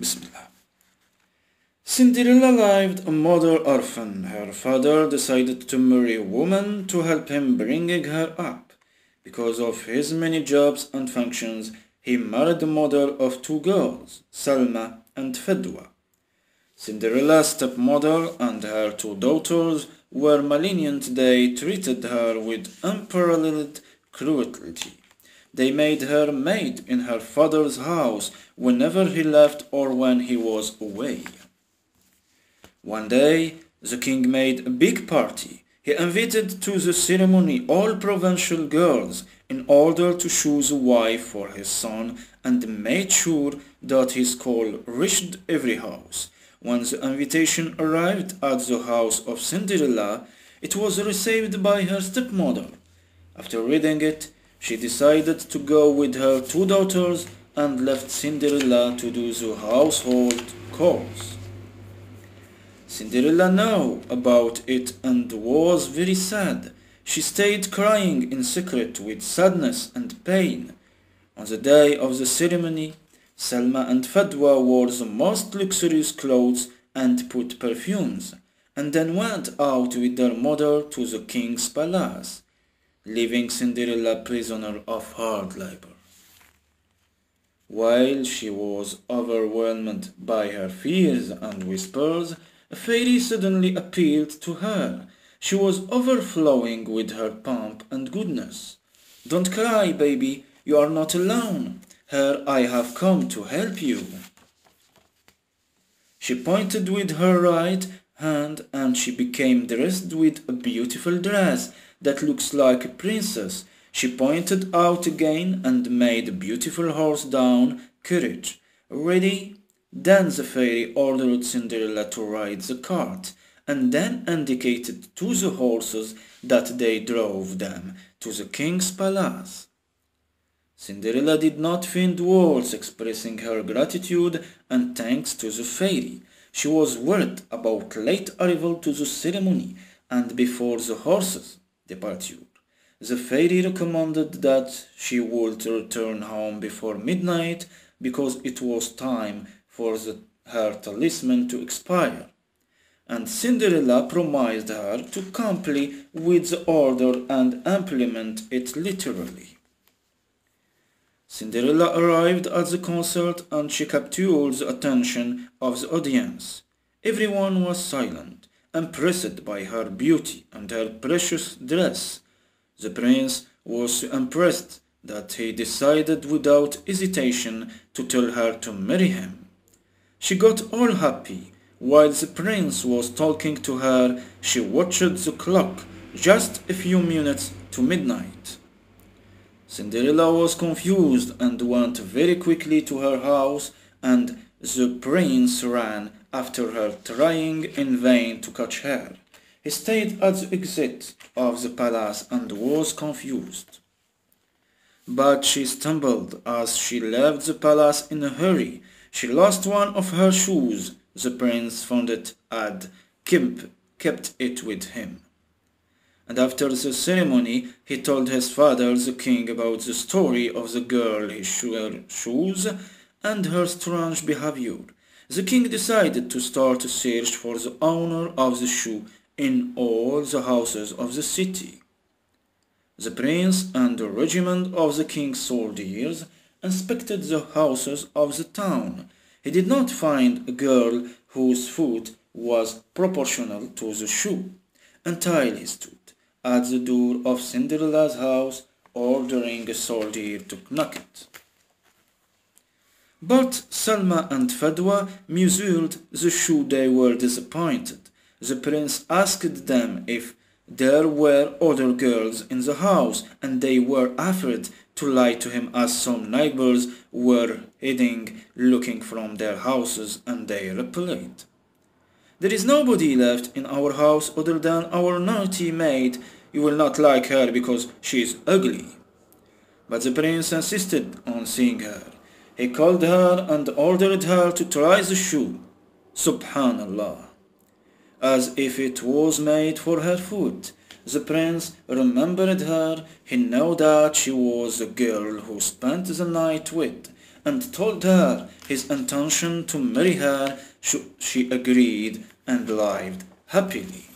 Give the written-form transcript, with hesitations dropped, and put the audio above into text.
Bismillah. Cinderella lived a mother orphan. Her father decided to marry a woman to help him bringing her up. Because of his many jobs and functions, he married the mother of two girls, Salma and Fedwa. Cinderella's stepmother and her two daughters were malignant. They treated her with unparalleled cruelty. They made her maid in her father's house whenever he left or when he was away. One day, the king made a big party. He invited to the ceremony all provincial girls in order to choose a wife for his son and made sure that his call reached every house. When the invitation arrived at the house of Cinderella, it was received by her stepmother. After reading it, she decided to go with her two daughters and left Cinderella to do the household chores. Cinderella knew about it and was very sad. She stayed crying in secret with sadness and pain. On the day of the ceremony, Salma and Fadwa wore the most luxurious clothes and put perfumes, and then went out with their mother to the king's palace, leaving Cinderella prisoner of hard labor. While she was overwhelmed by her fears and whispers, a fairy suddenly appeared to her. She was overflowing with her pomp and goodness. "Don't cry, baby, you are not alone. Here I have come to help you." She pointed with her right hand and she became dressed with a beautiful dress that looks like a princess. She pointed out again and made a beautiful horse down carriage. "Ready?" Then the fairy ordered Cinderella to ride the cart, and then indicated to the horses that they drove them to the king's palace. Cinderella did not find words expressing her gratitude and thanks to the fairy. She was worried about late arrival to the ceremony and before the horses departed. The fairy recommended that she would return home before midnight because it was time for her talisman to expire, and Cinderella promised her to comply with the order and implement it literally. Cinderella arrived at the concert and she captured the attention of the audience. Everyone was silent, impressed by her beauty and her precious dress. The prince was so impressed that he decided without hesitation to tell her to marry him. She got all happy. While the prince was talking to her, she watched the clock, just a few minutes to midnight. Cinderella was confused and went very quickly to her house, and the prince ran after her, trying in vain to catch her. He stayed at the exit of the palace and was confused. But she stumbled as she left the palace in a hurry. She lost one of her shoes. The prince found it and kept it with him. And after the ceremony, he told his father, the king, about the story of the girl, his shoes, and her strange behavior. The king decided to start a search for the owner of the shoe in all the houses of the city. The prince and a regiment of the king's soldiers inspected the houses of the town. He did not find a girl whose foot was proportional to the shoe, until he stood at the door of Cinderella's house, ordering a soldier to knock it. But Salma and Fadwa measured the shoe. They were disappointed. The prince asked them if there were other girls in the house, and they were afraid to lie to him as some neighbors were hiding, looking from their houses, and they replied, "There is nobody left in our house other than our naughty maid. You will not like her because she is ugly." But the prince insisted on seeing her. He called her and ordered her to try the shoe. Subhanallah! As if it was made for her foot. The prince remembered her. He knew that she was the girl who spent the night with, and told her his intention to marry her. She agreed and lived happily.